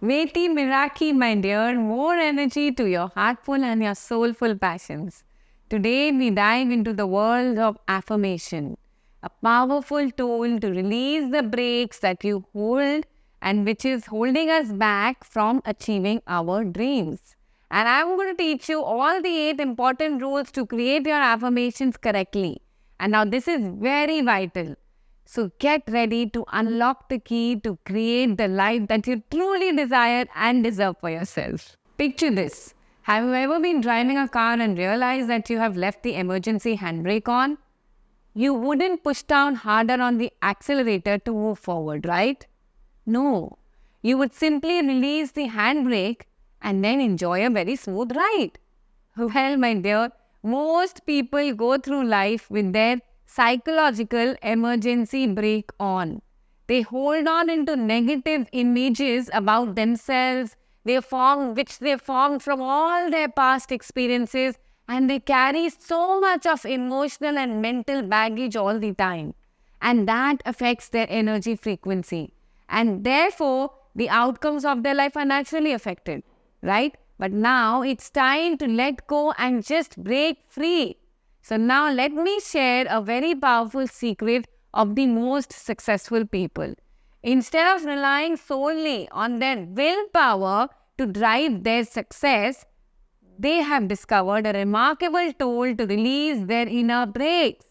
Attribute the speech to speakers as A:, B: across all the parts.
A: Veti Miraki, my dear, more energy to your heartful and your soulful passions. Today we dive into the world of affirmation, a powerful tool to release the brakes that you hold and which is holding us back from achieving our dreams. And I'm going to teach you all the 8 important rules to create your affirmations correctly. And now this is very vital. So get ready to unlock the key to create the life that you truly desire and deserve for yourself. Picture this. Have you ever been driving a car and realized that you have left the emergency handbrake on? You wouldn't push down harder on the accelerator to move forward, right? No. You would simply release the handbrake and then enjoy a very smooth ride. Well, my dear, most people go through life with their psychological emergency brake on. They hold on into negative images about themselves, which they formed from all their past experiences, and they carry so much of emotional and mental baggage all the time. And that affects their energy frequency. And therefore, the outcomes of their life are naturally affected, right? But now it's time to let go and just break free. So now let me share a very powerful secret of the most successful people. Instead of relying solely on their willpower to drive their success, they have discovered a remarkable tool to release their inner brakes.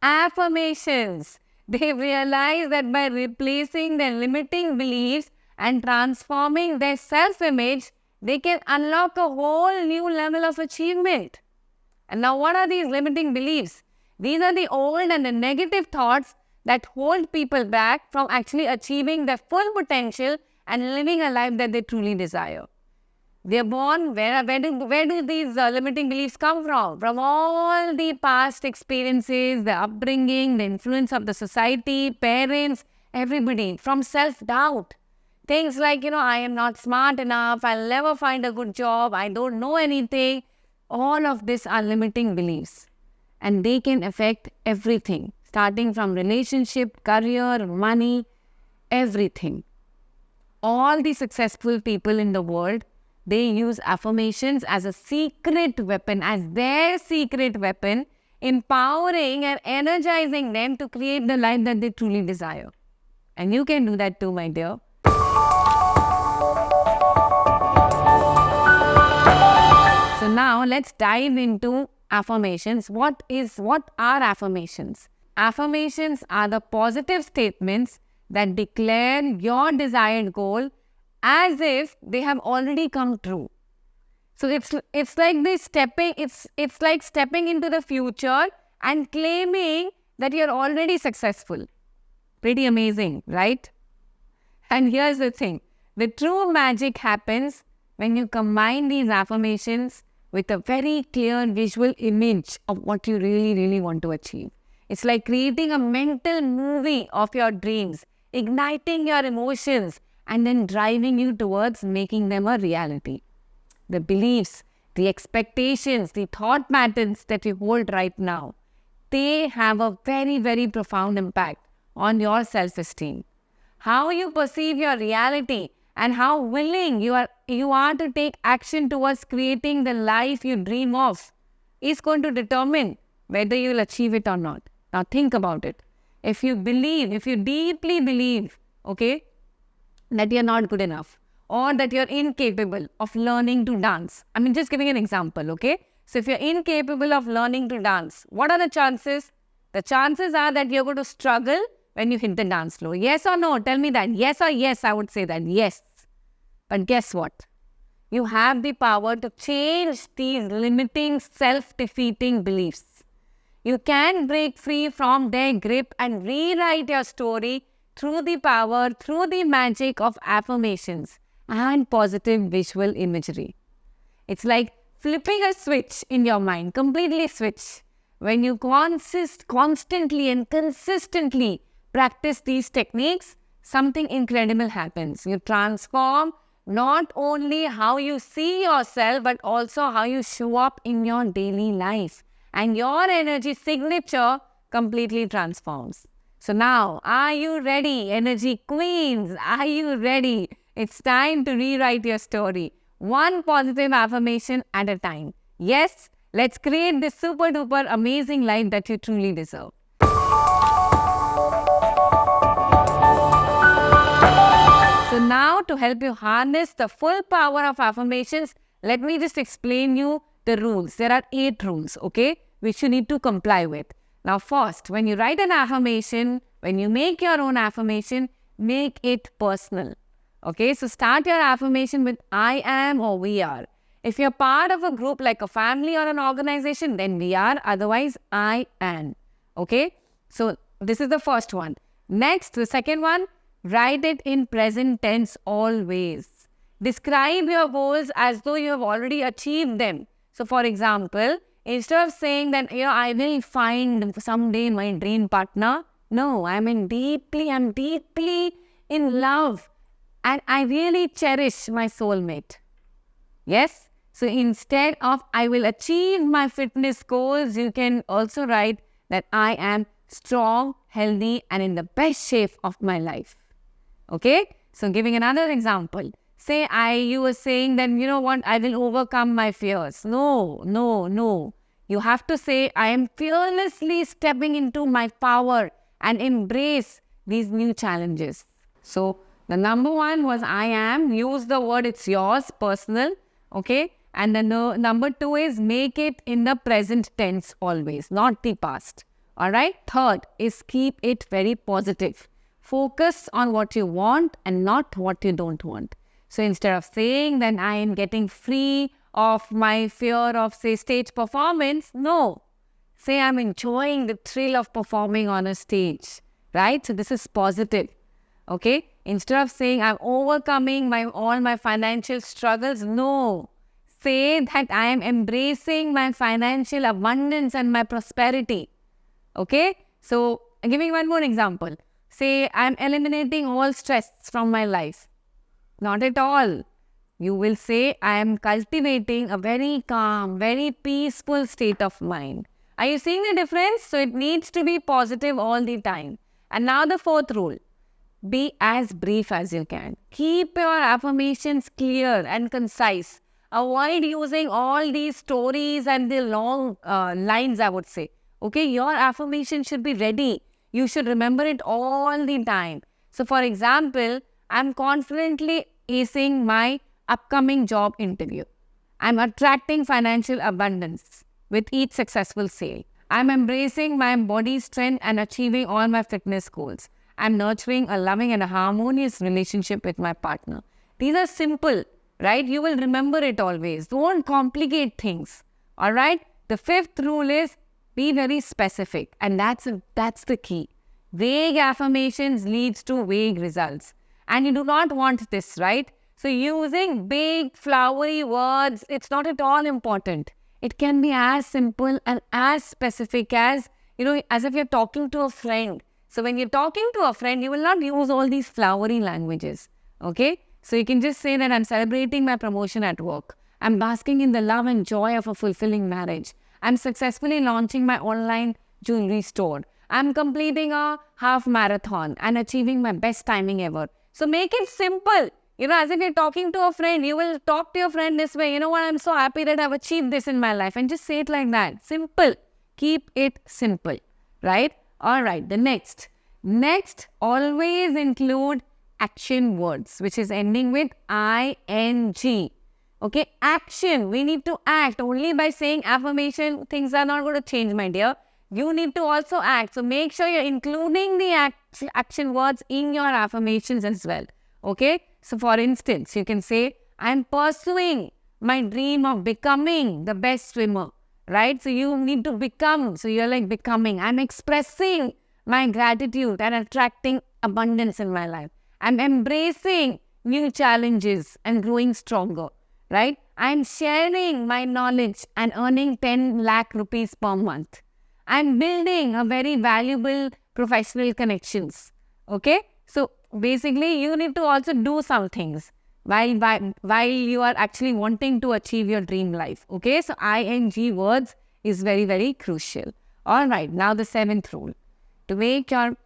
A: Affirmations. They realize that by replacing their limiting beliefs and transforming their self-image, they can unlock a whole new level of achievement. And now what are these limiting beliefs? These are the old and the negative thoughts that hold people back from actually achieving their full potential and living a life that they truly desire. They are born, where do these limiting beliefs come from? From all the past experiences, the upbringing, the influence of the society, parents, everybody, from self-doubt. Things like, I am not smart enough, I'll never find a good job, I don't know anything. All of these are limiting beliefs. And they can affect everything, starting from relationship, career, money, everything. All the successful people in the world, they use affirmations as a secret weapon, as their secret weapon, empowering and energizing them to create the life that they truly desire. And you can do that too, my dear. So now let's dive into affirmations. What are affirmations? Affirmations are the positive statements that declare your desired goal as if they have already come true. So it's like stepping into the future and claiming that you're already successful. Pretty amazing, right? And here's the thing. The true magic happens when you combine these affirmations with a very clear visual image of what you really, really want to achieve. It's like creating a mental movie of your dreams, igniting your emotions, and then driving you towards making them a reality. The beliefs, the expectations, the thought patterns that you hold right now, they have a very, very profound impact on your self-esteem. How you perceive your reality and how willing you are to take action towards creating the life you dream of is going to determine whether you will achieve it or not. Now think about it. If you deeply believe, that you're not good enough or that you're incapable of learning to dance. Just giving an example, okay? So if you're incapable of learning to dance, what are the chances? The chances are that you're going to struggle when you hit the dance floor. Yes or no? Tell me that. Yes or yes, I would say that. Yes. But guess what? You have the power to change these limiting, self-defeating beliefs. You can break free from their grip and rewrite your story through the magic of affirmations and positive visual imagery. It's like flipping a switch in your mind, completely switch. When you constantly and consistently practice these techniques, something incredible happens. You transform not only how you see yourself, but also how you show up in your daily life. And your energy signature completely transforms. So now, are you ready, energy queens? Are you ready? It's time to rewrite your story. One positive affirmation at a time. Yes, let's create this super duper amazing life that you truly deserve. So now, to help you harness the full power of affirmations, let me just explain you the rules. There are 8 rules, okay, which you need to comply with. Now first, when you write an affirmation, when you make your own affirmation, make it personal. Okay, so start your affirmation with I am or we are. If you're part of a group like a family or an organization, then we are, otherwise I am. Okay, so this is the first one. Next, the second one, write it in present tense always. Describe your goals as though you have already achieved them. So for example, instead of saying that, I will find someday my dream partner, no, I'm deeply in love and I really cherish my soulmate. Yes? So instead of I will achieve my fitness goals, you can also write that I am strong, healthy and in the best shape of my life. Okay? So giving another example. Say you were saying that, I will overcome my fears. No. You have to say, I am fearlessly stepping into my power and embrace these new challenges. So the number one was I am. Use the word, it's yours, personal. Okay. And then number 2 is make it in the present tense always, not the past. All right. Third is keep it very positive. Focus on what you want and not what you don't want. So instead of saying that I am getting free of my fear of, say, stage performance, no. Say I'm enjoying the thrill of performing on a stage, right? So this is positive, okay? Instead of saying I'm overcoming all my financial struggles, no. Say that I am embracing my financial abundance and my prosperity, okay? So giving one more example. Say I'm eliminating all stress from my life. Not at all. You will say, I am cultivating a very calm, very peaceful state of mind. Are you seeing the difference? So it needs to be positive all the time. And now the 4th rule. Be as brief as you can. Keep your affirmations clear and concise. Avoid using all these stories and the long lines, I would say. Okay, your affirmation should be ready. You should remember it all the time. So for example, I'm confidently acing my upcoming job interview. I'm attracting financial abundance with each successful sale. I'm embracing my body strength and achieving all my fitness goals. I'm nurturing a loving and a harmonious relationship with my partner. These are simple, right? You will remember it always. Don't complicate things. All right? The 5th rule is be very specific, and that's the key. Vague affirmations leads to vague results. And you do not want this, right? So using big, flowery words, it's not at all important. It can be as simple and as specific as, as if you're talking to a friend. So when you're talking to a friend, you will not use all these flowery languages, okay? So you can just say that I'm celebrating my promotion at work. I'm basking in the love and joy of a fulfilling marriage. I'm successfully launching my online jewelry store. I'm completing a half marathon and achieving my best timing ever. So make it simple. As if you're talking to a friend, you will talk to your friend this way. You know what? I'm so happy that I've achieved this in my life. And just say it like that. Simple. Keep it simple. Right? All right. The next. Next, always include action words, which is ending with ing. Okay? Action. We need to act. Only by saying affirmation, things are not going to change, my dear. You need to also act. So make sure you're including the action words in your affirmations as well. Okay? So for instance, you can say, I'm pursuing my dream of becoming the best swimmer. Right? So you need to become. So you're like becoming. I'm expressing my gratitude and attracting abundance in my life. I'm embracing new challenges and growing stronger. Right? I'm sharing my knowledge and earning 10 lakh rupees per month. I'm building a very valuable professional connections. Okay? So basically, you need to also do some things while you are actually wanting to achieve your dream life. Okay? So ing words is very, very crucial. All right. Now the 7th rule. To make your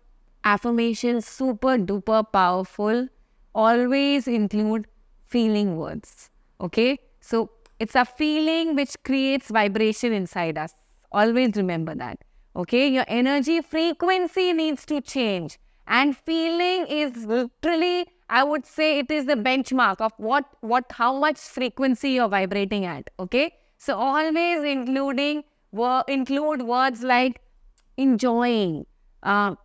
A: affirmations super duper powerful, always include feeling words. Okay? So it's a feeling which creates vibration inside us. Always remember that. Okay? Your energy frequency needs to change. And feeling is literally, I would say, it is the benchmark of how much frequency you're vibrating at. Okay? So always include words like enjoying,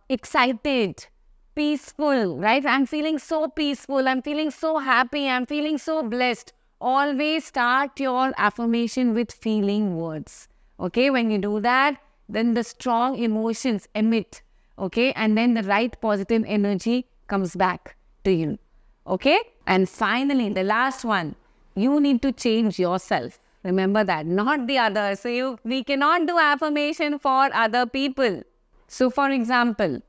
A: excited, peaceful, right? I'm feeling so peaceful. I'm feeling so happy. I'm feeling so blessed. Always start your affirmation with feeling words. Okay? When you do that, then the strong emotions emit. Okay? And then the right positive energy comes back to you. Okay? And finally, the last one, you need to change yourself. Remember that, not the other. So we cannot do affirmation for other people. So for example,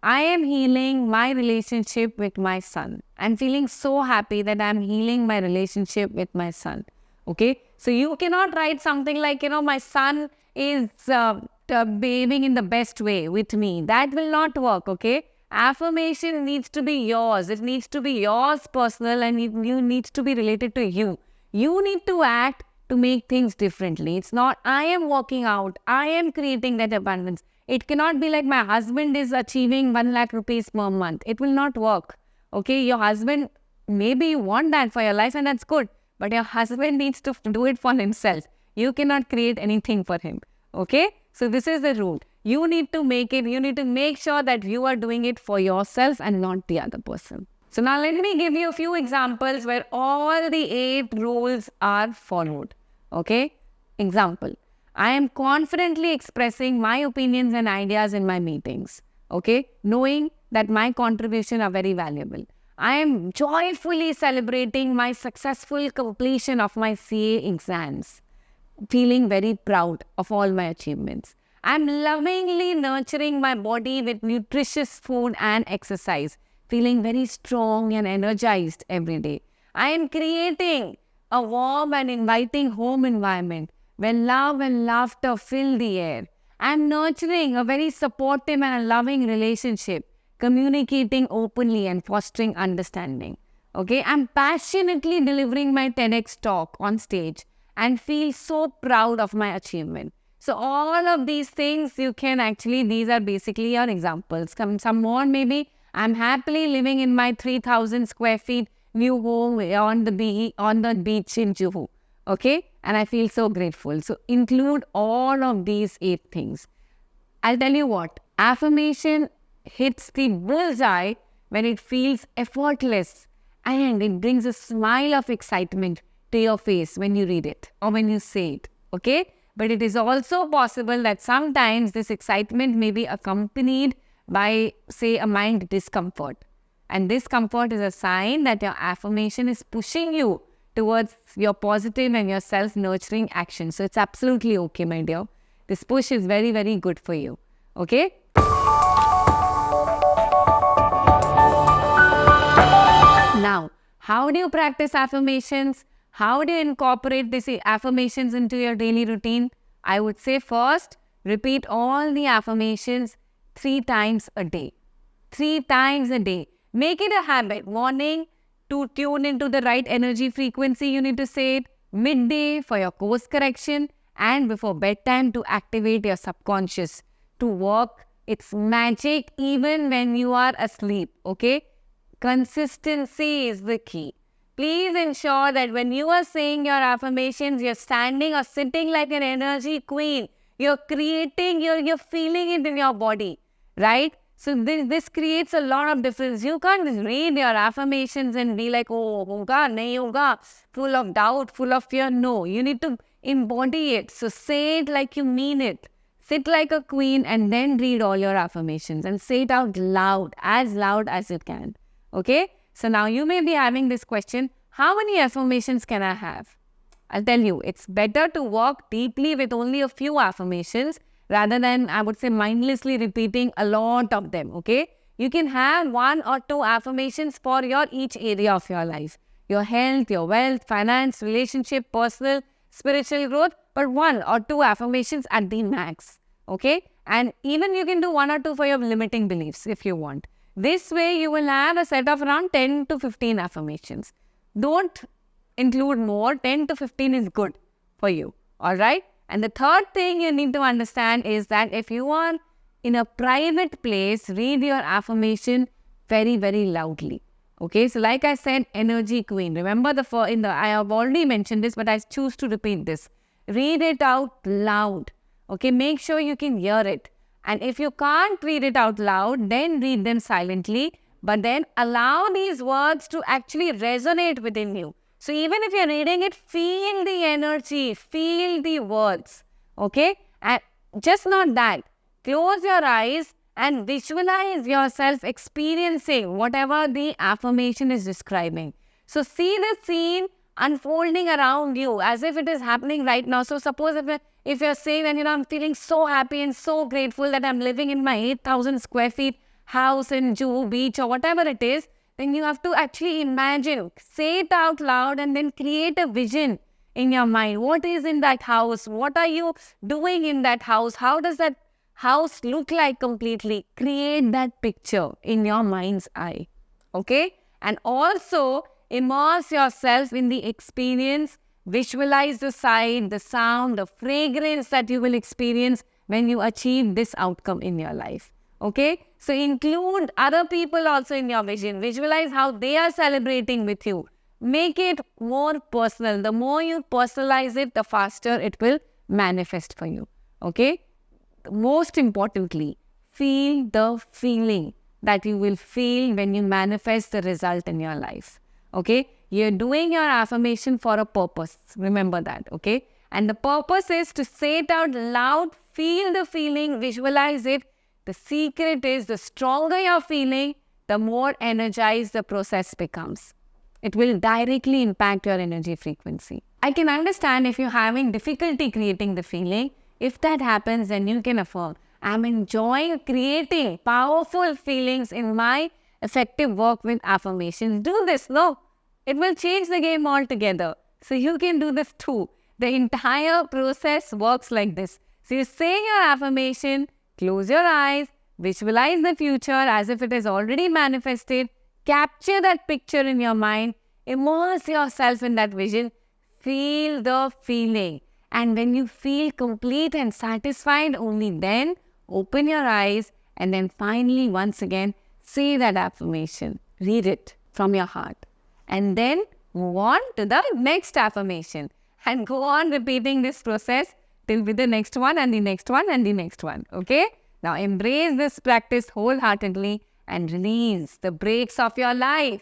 A: I am healing my relationship with my son. I'm feeling so happy that I'm healing my relationship with my son. Okay? So you cannot write something like, my son is behaving in the best way with me. That will not work. Okay? Affirmation needs to be yours. It needs to be yours personal, and it needs to be related to you. You need to act to make things differently. It's not, I am working out, I am creating that abundance. It cannot be like my husband is achieving 1 lakh rupees per month. It will not work. Okay, your husband, maybe you want that for your life and that's good. But your husband needs to do it for himself. You cannot create anything for him. Okay, so this is the rule. You need to make sure that you are doing it for yourself and not the other person. So now let me give you a few examples where all the 8 rules are followed. Okay? Example. I am confidently expressing my opinions and ideas in my meetings. Okay? Knowing that my contributions are very valuable. I am joyfully celebrating my successful completion of my CA exams. Feeling very proud of all my achievements. I am lovingly nurturing my body with nutritious food and exercise. Feeling very strong and energized every day. I am creating a warm and inviting home environment where love and laughter fill the air. I am nurturing a very supportive and loving relationship, communicating openly and fostering understanding. Okay, I am passionately delivering my TEDx talk on stage and feel so proud of my achievement. So all of these things these are basically your examples. Some more maybe. I'm happily living in my 3,000 square feet new home on the beach in Juhu. Okay? And I feel so grateful. So include all of these 8 things. I'll tell you what, affirmation hits the bullseye when it feels effortless and it brings a smile of excitement to your face when you read it or when you say it. Okay? But it is also possible that sometimes this excitement may be accompanied by, say, a mind discomfort. And discomfort is a sign that your affirmation is pushing you towards your positive and your self-nurturing action. So it's absolutely okay, my dear. This push is very, very good for you. Okay? Now, how do you practice affirmations? How do you incorporate these affirmations into your daily routine? I would say first, repeat all the affirmations 3 times a day. 3 times a day. Make it a habit. Morning to tune into the right energy frequency, you need to say it. Midday for your course correction. And before bedtime to activate your subconscious to work its magic even when you are asleep. Okay? Consistency is the key. Please ensure that when you are saying your affirmations, you're standing or sitting like an energy queen. You're creating, you're feeling it in your body, right? So this creates a lot of difference. You can't just read your affirmations and be like, oh, hoga, nahi hoga, full of doubt, full of fear. No, you need to embody it. So say it like you mean it. Sit like a queen and then read all your affirmations and say it out loud as you can. Okay? So now you may be having this question, how many affirmations can I have? I'll tell you, it's better to work deeply with only a few affirmations rather than, I would say, mindlessly repeating a lot of them, okay? You can have 1 or 2 affirmations for each area of your life. Your health, your wealth, finance, relationship, personal, spiritual growth, but 1 or 2 affirmations at the max, okay? And even you can do 1 or 2 for your limiting beliefs if you want. This way you will have a set of around 10 to 15 affirmations. Don't include more. 10 to 15 is good for you. Alright? And the third thing you need to understand is that if you are in a private place, read your affirmation very, very loudly. Okay, so like I said, energy queen. Remember I have already mentioned this, but I choose to repeat this. Read it out loud. Okay, make sure you can hear it. And if you can't read it out loud, then read them silently. But then allow these words to actually resonate within you. So even if you're reading it, feel the energy, feel the words. Okay, and just not that. Close your eyes and visualize yourself experiencing whatever the affirmation is describing. So see the scene unfolding around you as if it is happening right now. So suppose if you're saying that, I'm feeling so happy and so grateful that I'm living in my 8,000 square feet house in Juhu Beach or whatever it is, then you have to actually imagine, say it out loud and then create a vision in your mind. What is in that house? What are you doing in that house? How does that house look like completely? Create that picture in your mind's eye. Okay? And also immerse yourself in the experience. Visualize the sight, the sound, the fragrance that you will experience when you achieve this outcome in your life. Okay? So include other people also in your vision. Visualize how they are celebrating with you. Make it more personal. The more you personalize it, the faster it will manifest for you. Okay? Most importantly, feel the feeling that you will feel when you manifest the result in your life. Okay? You're doing your affirmation for a purpose. Remember that. Okay? And the purpose is to say it out loud, feel the feeling, visualize it. The secret is the stronger you're feeling, the more energized the process becomes. It will directly impact your energy frequency. I can understand if you're having difficulty creating the feeling. If that happens, then you can affirm, I'm enjoying creating powerful feelings in my effective work with affirmations. Do this. No, it will change the game altogether. So you can do this too. The entire process works like this. So you say your affirmation, close your eyes, visualize the future as if it is already manifested, capture that picture in your mind, immerse yourself in that vision, feel the feeling. And when you feel complete and satisfied, only then open your eyes and then finally once again say that affirmation. Read it from your heart. And then move on to the next affirmation. And go on repeating this process till with the next one and the next one and the next one. Okay? Now embrace this practice wholeheartedly and release the brakes of your life.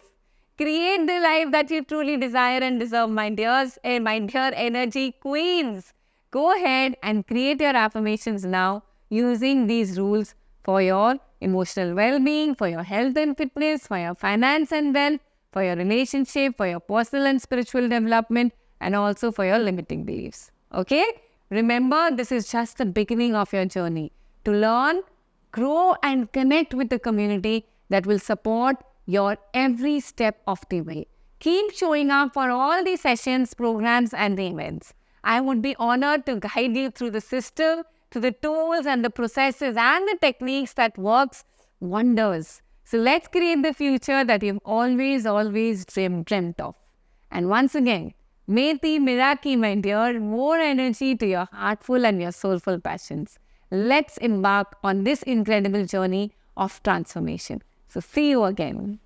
A: Create the life that you truly desire and deserve, my dears and my dear energy queens. Go ahead and create your affirmations now using these rules for your emotional well-being, for your health and fitness, for your finance and wealth, for your relationship, for your personal and spiritual development, and also for your limiting beliefs. Okay? Remember, this is just the beginning of your journey to learn, grow, and connect with the community that will support your every step of the way. Keep showing up for all the sessions, programs, and the events. I would be honored to guide you through the system, to the tools and the processes and the techniques that works wonders. So let's create the future that you've always dreamt of. And once again, Meti Miraki, my dear, more energy to your heartful and your soulful passions. Let's embark on this incredible journey of transformation. So see you again.